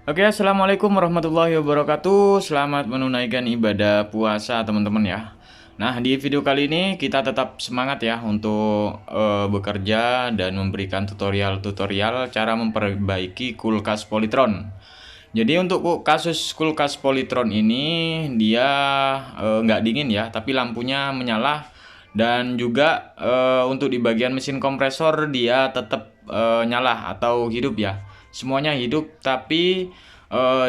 Oke, assalamualaikum warahmatullahi wabarakatuh. Selamat menunaikan ibadah puasa, teman-teman ya. Nah, di video kali ini kita tetap semangat ya untuk bekerja dan memberikan tutorial-tutorial cara memperbaiki kulkas Polytron. Jadi untuk kasus kulkas Polytron ini dia nggak dingin ya, tapi lampunya menyala dan juga untuk di bagian mesin kompresor dia tetap nyala atau hidup ya. Semuanya hidup, tapi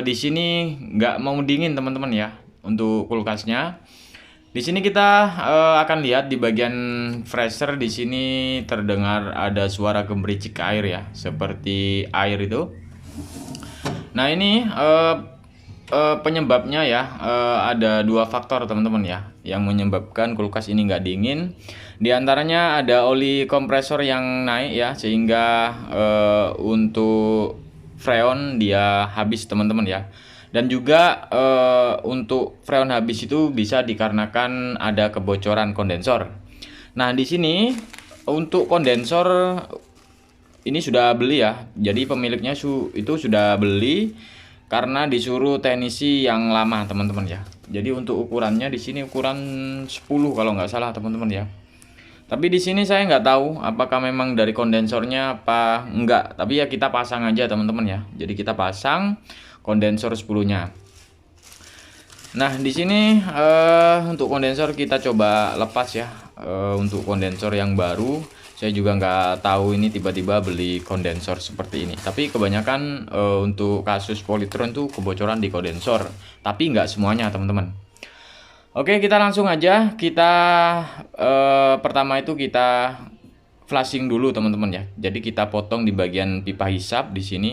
di sini nggak mau dingin teman-teman ya untuk kulkasnya. Di sini kita akan lihat di bagian freezer. Di sini terdengar ada suara gemericik air ya, seperti air itu. Nah ini penyebabnya ya, ada dua faktor teman-teman ya yang menyebabkan kulkas ini nggak dingin. Di antaranya ada oli kompresor yang naik ya, sehingga untuk freon dia habis teman-teman ya. Dan juga untuk freon habis itu bisa dikarenakan ada kebocoran kondensor. Nah di sini untuk kondensor ini sudah beli ya, jadi pemiliknya itu sudah beli karena disuruh teknisi yang lama teman-teman ya. Jadi untuk ukurannya di sini ukuran 10 kalau nggak salah teman-teman ya. Tapi di sini saya nggak tahu apakah memang dari kondensornya apa enggak. Tapi ya kita pasang aja teman-teman ya. Jadi kita pasang kondensor 10-nya. Nah di sini untuk kondensor kita coba lepas ya. Untuk kondensor yang baru, saya juga nggak tahu ini tiba-tiba beli kondensor seperti ini. Tapi kebanyakan untuk kasus Polytron tuh kebocoran di kondensor. Tapi nggak semuanya teman-teman. Oke, kita langsung aja. Kita pertama itu kita flashing dulu teman-teman ya. Jadi kita potong di bagian pipa hisap di sini.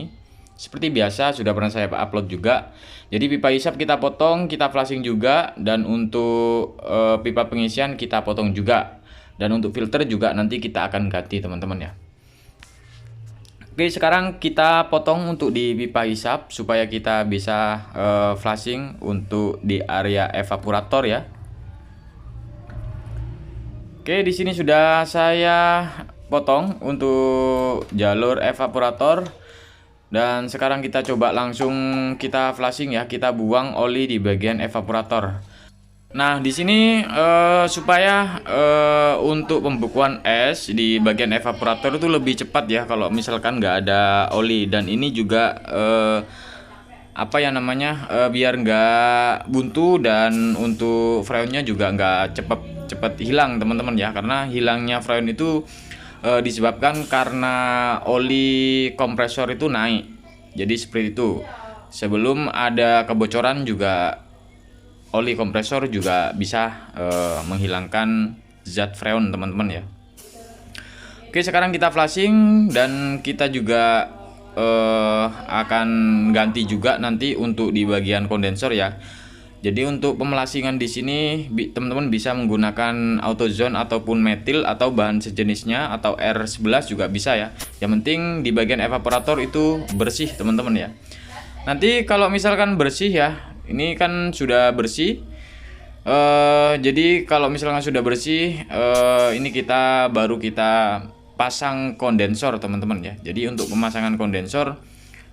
Seperti biasa sudah pernah saya upload juga. Jadi pipa hisap kita potong, kita flashing juga, dan untuk pipa pengisian kita potong juga. Dan untuk filter juga nanti kita akan ganti teman-teman ya. Oke, sekarang kita potong untuk di pipa hisap supaya kita bisa flashing untuk di area evaporator ya. Oke, di sini sudah saya potong untuk jalur evaporator. Dan sekarang kita coba langsung kita flashing ya, kita buang oli di bagian evaporator. Nah, di sini supaya untuk pembekuan es di bagian evaporator itu lebih cepat ya kalau misalkan nggak ada oli. Dan ini juga apa ya namanya, biar nggak buntu, dan untuk freonnya juga nggak cepet hilang teman-teman ya, karena hilangnya freon itu disebabkan karena oli kompresor itu naik. Jadi seperti itu. Sebelum ada kebocoran juga oli kompresor juga bisa menghilangkan zat freon teman-teman ya. Oke, sekarang kita flashing dan kita juga akan ganti juga nanti untuk di bagian kondensor ya. Jadi untuk pemelasingan di sini teman-teman bisa menggunakan AutoZone ataupun metil atau bahan sejenisnya, atau R11 juga bisa ya. Yang penting di bagian evaporator itu bersih teman-teman ya. Nanti kalau misalkan bersih ya, ini kan sudah bersih. Jadi kalau misalkan sudah bersih, ini kita baru kita pasang kondensor teman-teman ya. Jadi untuk pemasangan kondensor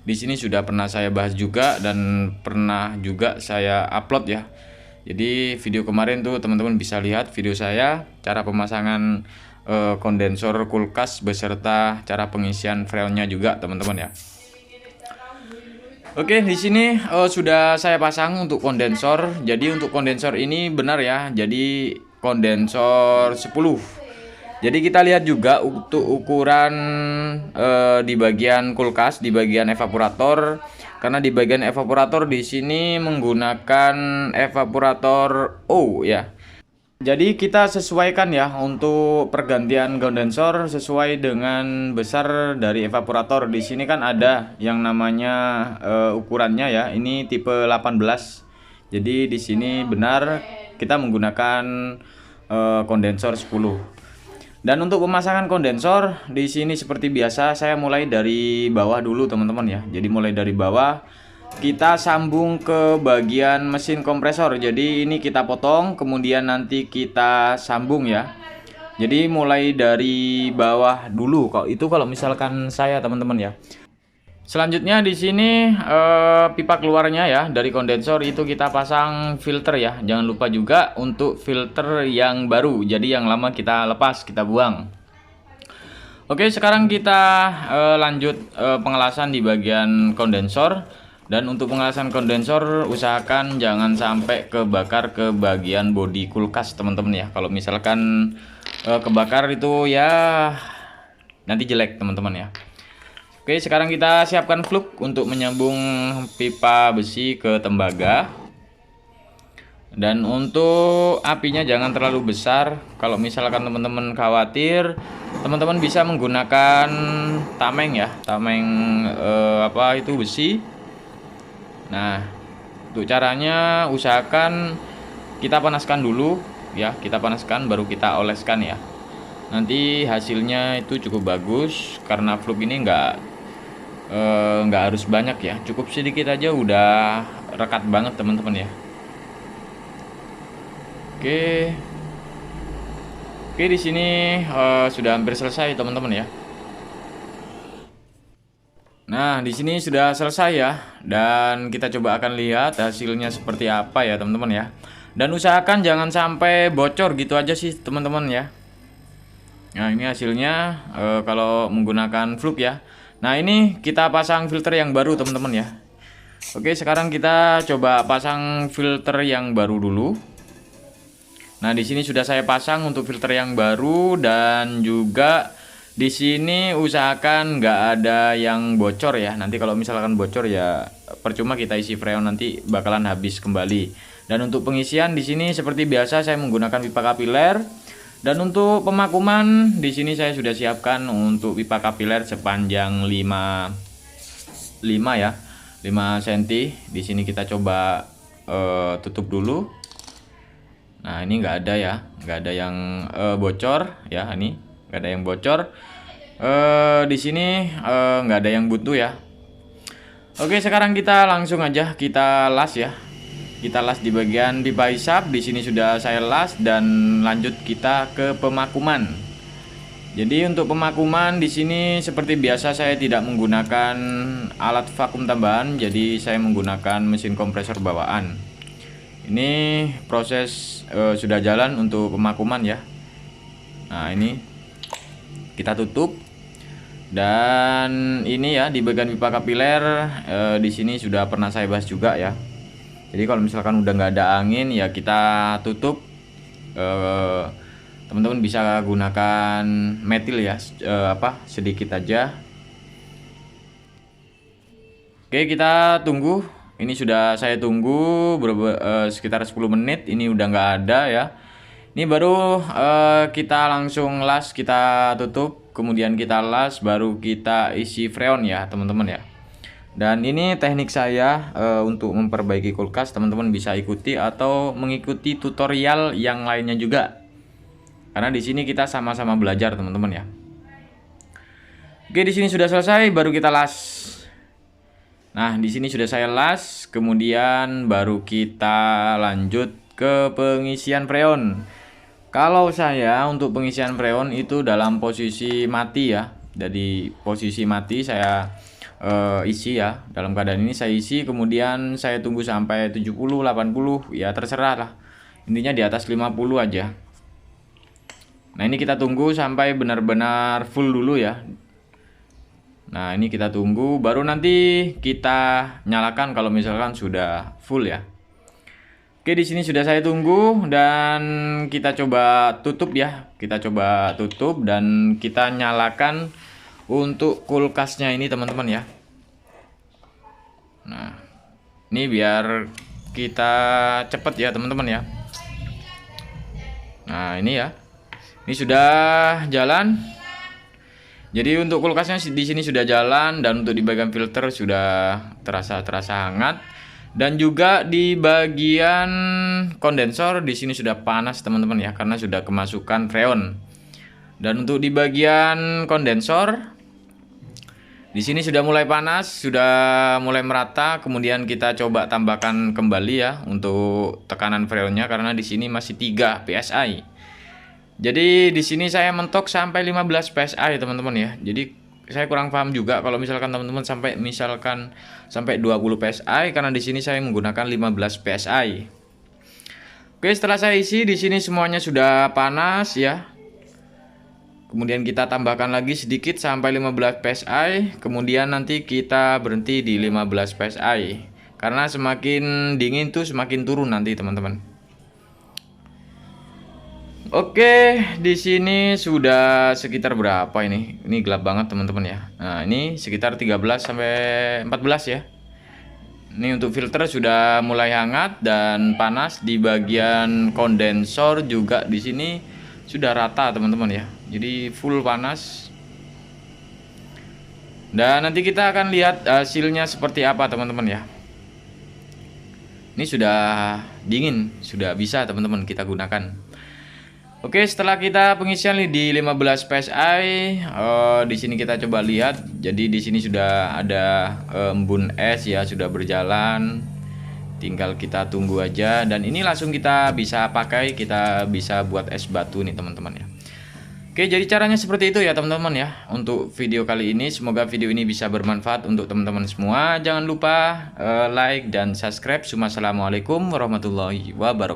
di sini sudah pernah saya bahas juga dan pernah juga saya upload ya. Jadi video kemarin tuh teman-teman bisa lihat video saya cara pemasangan kondensor kulkas beserta cara pengisian freonnya juga teman-teman ya. Oke, di sini sudah saya pasang untuk kondensor. Jadi untuk kondensor ini benar ya. Jadi kondensor 10. Jadi kita lihat juga untuk ukuran di bagian kulkas, di bagian evaporator. Karena di bagian evaporator di sini menggunakan evaporator O ya. Jadi kita sesuaikan ya untuk pergantian kondensor sesuai dengan besar dari evaporator. Di sini kan ada yang namanya ukurannya ya. Ini tipe 18. Jadi di sini benar kita menggunakan kondensor 10. Dan untuk pemasangan kondensor di sini seperti biasa saya mulai dari bawah dulu teman-teman ya. Jadi mulai dari bawah kita sambung ke bagian mesin kompresor. Jadi ini kita potong kemudian nanti kita sambung ya. Jadi mulai dari bawah dulu kok. Itu kalau misalkan saya teman-teman ya. Selanjutnya di sini pipa keluarnya ya dari kondensor itu kita pasang filter ya. Jangan lupa juga untuk filter yang baru. Jadi yang lama kita lepas, kita buang. Oke, sekarang kita lanjut pengelasan di bagian kondensor. Dan untuk pengelasan kondensor usahakan jangan sampai kebakar ke bagian bodi kulkas teman-teman ya. Kalau misalkan kebakar itu ya nanti jelek teman-teman ya. Oke, sekarang kita siapkan fluk untuk menyambung pipa besi ke tembaga. Dan untuk apinya jangan terlalu besar. Kalau misalkan teman-teman khawatir, teman-teman bisa menggunakan tameng ya, tameng apa itu besi. Nah, untuk caranya usahakan kita panaskan dulu ya, kita panaskan baru kita oleskan ya. Nanti hasilnya itu cukup bagus karena fluk ini nggak harus banyak ya, cukup sedikit aja udah rekat banget teman-teman ya. Oke, oke di sini sudah hampir selesai teman-teman ya. Nah di sini sudah selesai ya, dan kita coba akan lihat hasilnya seperti apa ya teman-teman ya. Dan usahakan jangan sampai bocor gitu aja sih teman-teman ya. Nah ini hasilnya kalau menggunakan fluk ya. Nah ini kita pasang filter yang baru teman-teman ya. Oke, sekarang kita coba pasang filter yang baru dulu. Nah di sini sudah saya pasang untuk filter yang baru, dan juga di sini usahakan nggak ada yang bocor ya. Nanti kalau misalkan bocor ya percuma kita isi freon, nanti bakalan habis kembali. Dan untuk pengisian di sini seperti biasa saya menggunakan pipa kapiler. Dan untuk pemakuman di sini saya sudah siapkan untuk pipa kapiler sepanjang 5 ya, 5 cm. Di sini kita coba tutup dulu. Nah ini nggak ada ya, nggak ada yang bocor ya, ini nggak ada yang bocor. Di sini nggak ada yang buntu ya. Oke, sekarang kita langsung aja kita las ya. Kita las di bagian pipa hisap. Di sini sudah saya las, dan lanjut kita ke pemakuman. Jadi untuk pemakuman di sini seperti biasa saya tidak menggunakan alat vakum tambahan, jadi saya menggunakan mesin kompresor bawaan. Ini proses sudah jalan untuk pemakuman ya. Nah ini kita tutup, dan ini ya di bagian pipa kapiler di sini sudah pernah saya bahas juga ya. Jadi kalau misalkan udah nggak ada angin ya kita tutup. Teman-teman bisa gunakan metil ya, sedikit aja. Oke, kita tunggu. Ini sudah saya tunggu sekitar 10 menit. Ini udah nggak ada ya. Ini baru kita langsung las, kita tutup, kemudian kita las, baru kita isi freon ya teman-teman ya. Dan ini teknik saya untuk memperbaiki kulkas. Teman-teman bisa ikuti atau mengikuti tutorial yang lainnya juga, karena di sini kita sama-sama belajar teman-teman ya. Oke, di sini sudah selesai, baru kita las. Nah di sini sudah saya las, kemudian baru kita lanjut ke pengisian freon. Kalau saya untuk pengisian freon itu dalam posisi mati ya. Jadi posisi mati saya isi ya. Dalam keadaan ini saya isi, kemudian saya tunggu sampai 70, 80 ya terserah lah. Intinya di atas 50 aja. Nah ini kita tunggu sampai benar-benar full dulu ya. Nah ini kita tunggu, baru nanti kita nyalakan kalau misalkan sudah full ya. Oke, di sini sudah saya tunggu, dan kita coba tutup ya. Kita coba tutup dan kita nyalakan untuk kulkasnya ini teman-teman ya. Nah ini biar kita cepet ya teman-teman ya. Nah ini ya, ini sudah jalan. Jadi untuk kulkasnya di sini sudah jalan, dan untuk di bagian filter sudah terasa hangat, dan juga di bagian kondensor di sini sudah panas teman-teman ya, karena sudah kemasukan freon. Dan untuk di bagian kondensor di sini sudah mulai panas, sudah mulai merata. Kemudian kita coba tambahkan kembali ya untuk tekanan freonnya, karena di sini masih 3 psi. Jadi di sini saya mentok sampai 15 psi teman-teman ya. Jadi saya kurang paham juga kalau misalkan teman-teman sampai 20 PSI, karena di sini saya menggunakan 15 PSI. Oke, setelah saya isi di sini semuanya sudah panas ya. Kemudian kita tambahkan lagi sedikit sampai 15 PSI, kemudian nanti kita berhenti di 15 PSI. Karena semakin dingin tuh semakin turun nanti, teman-teman. Oke, di sini sudah sekitar berapa ini? Ini gelap banget, teman-teman ya. Nah, ini sekitar 13 sampai 14 ya. Ini untuk filter sudah mulai hangat dan panas. Di bagian kondensor juga di sini sudah rata, teman-teman ya. Jadi full panas. Dan nanti kita akan lihat hasilnya seperti apa, teman-teman ya. Ini sudah dingin, sudah bisa teman-teman kita gunakan. Oke, setelah kita pengisian di 15 PSI, di sini kita coba lihat. Jadi di sini sudah ada embun es ya, sudah berjalan. Tinggal kita tunggu aja, dan ini langsung kita bisa pakai, kita bisa buat es batu nih, teman-teman ya. Oke, jadi caranya seperti itu ya, teman-teman ya. Untuk video kali ini, semoga video ini bisa bermanfaat untuk teman-teman semua. Jangan lupa like dan subscribe. Assalamualaikum warahmatullahi wabarakatuh.